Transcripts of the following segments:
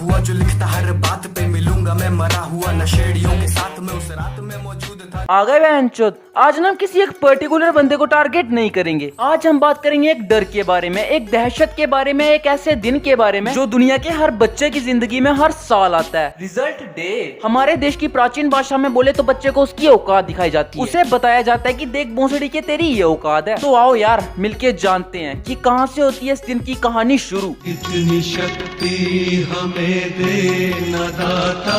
हुआ जो लिखता हर बात पे मिलूंगा मैं मरा हुआ नशेड़ियों के साथ में उस रात में मौजूद था। आ गए बहनचोद। आज हम किसी एक पर्टिकुलर बंदे को टारगेट नहीं करेंगे। आज हम बात करेंगे एक डर के बारे में, एक दहशत के बारे में, एक ऐसे दिन के बारे में जो दुनिया के हर बच्चे की जिंदगी में हर साल आता है। Result day. हमारे देश की प्राचीन भाषा में बोले तो बच्चे को उसकी औकात दिखाई जाती है। उसे बताया जाता है कि देख भोसड़ी के तेरी ये औकात है। तो आओ यार मिलके जानते हैं कि कहां से होती है इस दिन की कहानी शुरू। इतनी शक्ति हमें दे न दाता।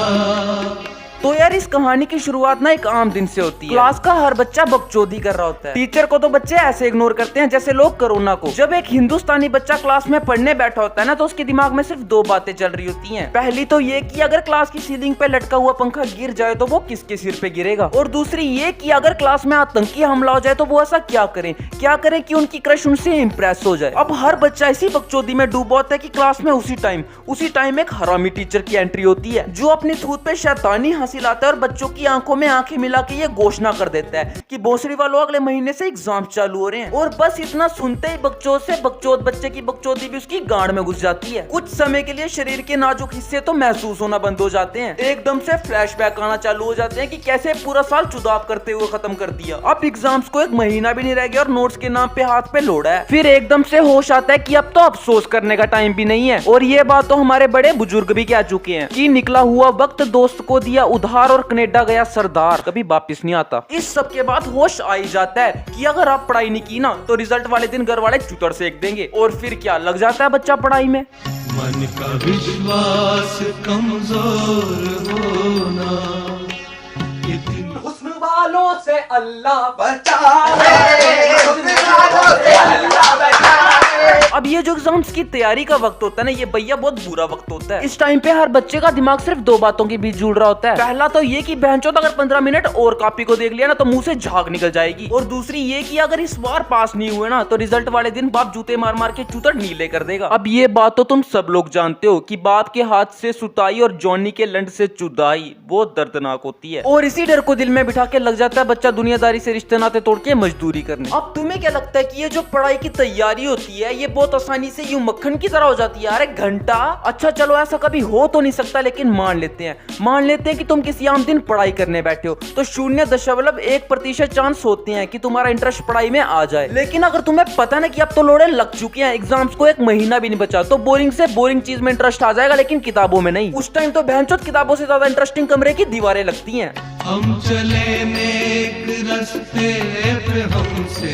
तो यार इस कहानी की शुरुआत ना एक आम दिन से होती है। क्लास का हर बच्चा बकचोदी कर रहा होता है। टीचर को तो बच्चे ऐसे इग्नोर करते हैं जैसे लोग कोरोना को। जब एक हिंदुस्तानी बच्चा क्लास में पढ़ने बैठा होता है ना तो उसके दिमाग में सिर्फ दो बातें चल रही होती हैं। पहली तो ये कि अगर क्लास की सीलिंग पे लटका हुआ पंखा गिर जाए तो वो किसके सिर पे गिरेगा, और दूसरी ये कि अगर क्लास में आतंकी हमला हो जाए तो वो ऐसा क्या करें कि उनकी क्रश उनसे इम्प्रेस हो जाए। अब हर बच्चा इसी बकचोदी में डूबा होता है कि क्लास में उसी टाइम एक हरामी टीचर की एंट्री होती है जो अपनी थूत पे शैतानी हंसी लाता है और बच्चों की आंखों में आंखें मिला के ये घोषणा कर देता है कि भोसड़ी वालों अगले महीने से एग्जाम चालू हो रहे हैं। और बस इतना सुनते ही बकचोद बच्चे की बकचोदी भी उसकी गांड में घुस जाती है। कुछ समय के लिए शरीर के नाजुक हिस्से तो महसूस होना बंद हो जाते हैं। एकदम से फ्लैशबैक आना चालू हो जाते हैं कि कैसे पूरा साल चुदाव करते हुए खत्म कर दिया। अब एग्जाम्स को एक महीना भी नहीं रह गया और नोट्स के नाम पे हाथ पे लोड़ा है। फिर एकदम से होश आता है कि अब तो अफसोस करने का टाइम भी नहीं है। और ये बात तो हमारे बड़े बुजुर्ग भी कह चुके हैं कि निकला हुआ वक्त दोस्त को दिया उधार और कनेडा गया सरदार, कभी वापिस नहीं आता। इस सब के बाद होश आ ही जाता है कि अगर आप पढ़ाई नहीं की ना तो रिजल्ट वाले दिन घर वाले चुतर सेक देंगे। और फिर क्या लग जाता है बच्चा पढ़ाई में। मन का विश्वास कमजोर होना। हुस्न वालों से अल्लाह बचाए, हुस्न वालों से अल्लाह बचाए। अब ये जो एग्जाम्स की तैयारी का वक्त होता है ना, ये भैया बहुत बुरा वक्त होता है। इस टाइम पे हर बच्चे का दिमाग सिर्फ दो बातों के बीच जुड़ रहा होता है। पहला तो ये कि बहनचोद अगर 15 मिनट और कॉपी को देख लिया ना तो मुंह से झाग निकल जाएगी। और दूसरी ये कि अगर इस बार पास नहीं हुए ना तो रिजल्ट वाले दिन बाप जूते मार मार के चूतर नीले कर देगा। अब ये बात तो तुम सब लोग जानते हो कि बाप के हाथ से सुताई और जॉनी के लंड से चुदाई बहुत दर्दनाक होती है। और इसी डर को दिल में बिठा के लग जाता है बच्चा दुनियादारी से रिश्ते नाते तोड़ के मजदूरी करने। अब तुम्हें क्या लगता है कि ये जो पढ़ाई की तैयारी होती है ये बहुत आसानी से यूं मक्खन की तरह हो जाती है? अरे घंटा, अच्छा चलो ऐसा कभी हो तो नहीं सकता, लेकिन मान लेते हैं कि तुम किसी आम दिन पढ़ाई करने बैठे हो तो 0.1% चांस होते हैं कि तुम्हारा इंटरेस्ट पढ़ाई में आ जाए। लेकिन अगर तुम्हें पता ना कि अब तो लोड़े लग चुके हैं, एग्जाम्स को एक महीना भी नहीं बचा, तो बोरिंग से बोरिंग चीज में इंटरेस्ट आ जाएगा लेकिन किताबों में नहीं। उस टाइम तो बहनचोद किताबों से ज्यादा इंटरेस्टिंग कमरे की दीवारें लगती हैं। हम चले नेक रास्ते पे हमसे।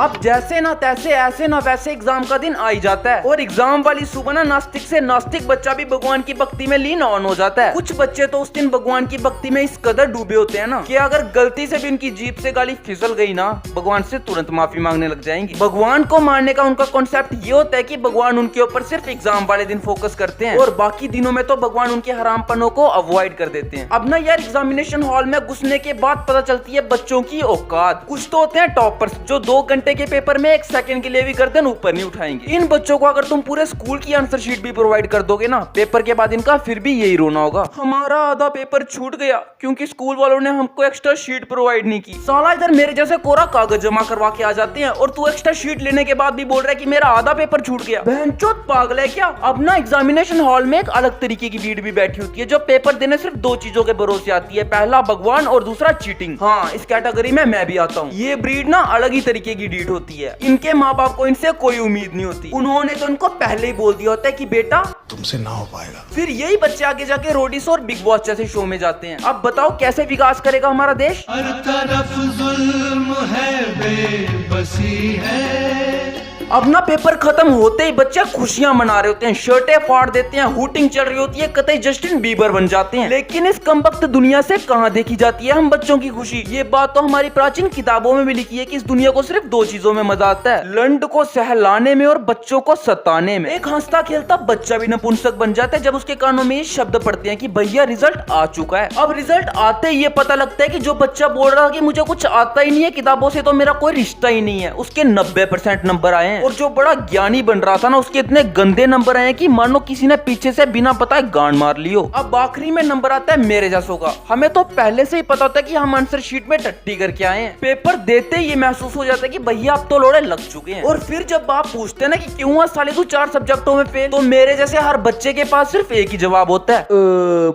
अब जैसे ना तैसे ऐसे ना वैसे एग्जाम का दिन आ ही जाता है और एग्जाम वाली सुबह ना नास्तिक से नास्तिक बच्चा भी भगवान की भक्ति में लीन ऑन हो जाता है। कुछ बच्चे तो उस दिन भगवान की भक्ति में इस कदर डूबे होते हैं ना कि अगर गलती से भी उनकी जीभ से गाली फिसल गई ना भगवान से तुरंत माफी मांगने लग जाएंगे। भगवान को मानने का उनका कॉन्सेप्ट ये होता है कि भगवान उनके ऊपर सिर्फ एग्जाम वाले दिन फोकस करते हैं और बाकी दिनों में तो भगवान उनके हरामपनों को अवॉइड कर देते हैं। अब ना यार एग्जामिनेशन हॉल में घुसने के बाद पता चलती है बच्चों की औकात। कुछ तो होते हैं टॉपर्स जो 2 घंटे के पेपर में 1 सेकंड के लिए भी गर्दन ऊपर नहीं उठाएंगे। इन बच्चों को अगर तुम पूरे स्कूल की आंसर शीट भी प्रोवाइड कर दोगे ना पेपर के बाद इनका फिर भी यही रोना होगा, हमारा आधा पेपर छूट गया क्योंकि स्कूल वालों ने हमको एक्स्ट्रा शीट प्रोवाइड नहीं की। साला इधर मेरे जैसे कोरा कागज जमा करवा के आ जाते हैं और तू एक्स्ट्रा शीट लेने के बाद भी बोल रहा है कि मेरा आधा पेपर छूट गया। बहनचोद पागल है क्या? अब ना एग्जामिनेशन हॉल में एक अलग तरीके की भीड़ भी बैठी होती है जो पेपर देने सिर्फ 2 चीजों के भरोसे आती है, पहला भगवान और दूसरा चीटिंग। हाँ, इस कैटेगरी में मैं भी आता हूँ। ये ब्रीड ना अलग ही तरीके की डीट होती है। इनके माँ बाप को इनसे कोई उम्मीद नहीं होती, उन्होंने तो इनको पहले ही बोल दिया होता है कि बेटा तुमसे ना हो पाएगा। फिर यही बच्चे आगे जाके रोडीज और बिग बॉस जैसे शो में जाते हैं। अब बताओ कैसे विकास करेगा हमारा देश? हर तरफ जुल्म है, बेबसी है। अब ना पेपर खत्म होते ही बच्चे खुशियां मना रहे होते हैं, शर्टें फाड़ देते हैं, हूटिंग चल रही होती है, कतई जस्टिन बीबर बन जाते हैं। लेकिन इस कमबख्त दुनिया से कहां देखी जाती है हम बच्चों की खुशी? ये बात तो हमारी प्राचीन किताबों में भी लिखी है कि इस दुनिया को सिर्फ 2 चीजों में मजा आता है, लंड को सहलाने में और बच्चों को सताने में। एक हंसता खेलता बच्चा भी नपुंसक बन जाता है जब उसके कानों में ये शब्द पड़ते हैं कि भैया रिजल्ट आ चुका है। अब रिजल्ट आते ही ये पता लगता है कि जो बच्चा बोल रहा है कि मुझे कुछ आता ही नहीं है, किताबों से तो मेरा कोई रिश्ता ही नहीं है, उसके 90% नंबर आए हैं। हैं। और जो बड़ा ज्ञानी बन रहा था ना, उसके इतने गंदे नंबर आए कि मानो किसी ने पीछे से बिना बताए गांड मार लियो। अब आखिरी में नंबर आता है मेरे जैसों का। हमें तो पहले से ही पता होता है कि हम आंसर शीट में टट्टी करके आए हैं। पेपर देते ही ये महसूस हो जाता है कि भैया अब तो लोड़े लग चुके हैं। और फिर जब आप पूछते हैं ना कि क्यों साले तू 4 सब्जेक्टों में फेल, तो मेरे जैसे हर बच्चे के पास सिर्फ एक ही जवाब होता है,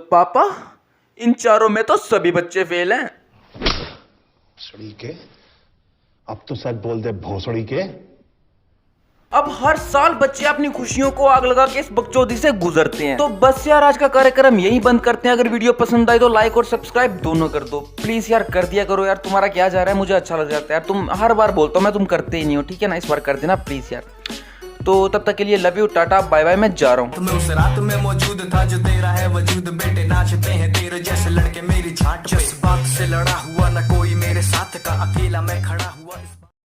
पापा इन चारों में तो सभी बच्चे फेल हैं। भोसड़ी के, अब तो सच बोल दे भोसड़ी के। अब हर साल बच्चे अपनी खुशियों को आग लगा के इस बकचोदी से गुजरते हैं। तो बस यार आज का कार्यक्रम यही बंद करते हैं। अगर वीडियो पसंद आई तो लाइक और सब्सक्राइब दोनों कर दो प्लीज यार, कर दिया करो यार। तुम्हारा क्या जा रहा है, मुझे अच्छा लग जाता है यार। तुम हर बार बोलता हूँ मैं, तुम करते ही नहीं हो, ठीक है ना। इस बार कर देना प्लीज यार। तो तब तक के लिए love you, tata bye bye, मैं जा रहा हूँ। मैं उस रात में मौजूद था जो तेरा है वजूद, बेटे नाचते हैं तेरे जैसे लड़के मेरी छाट, जज्बात से लड़ा हुआ ना कोई मेरे साथ का, अकेला मैं खड़ा हुआ।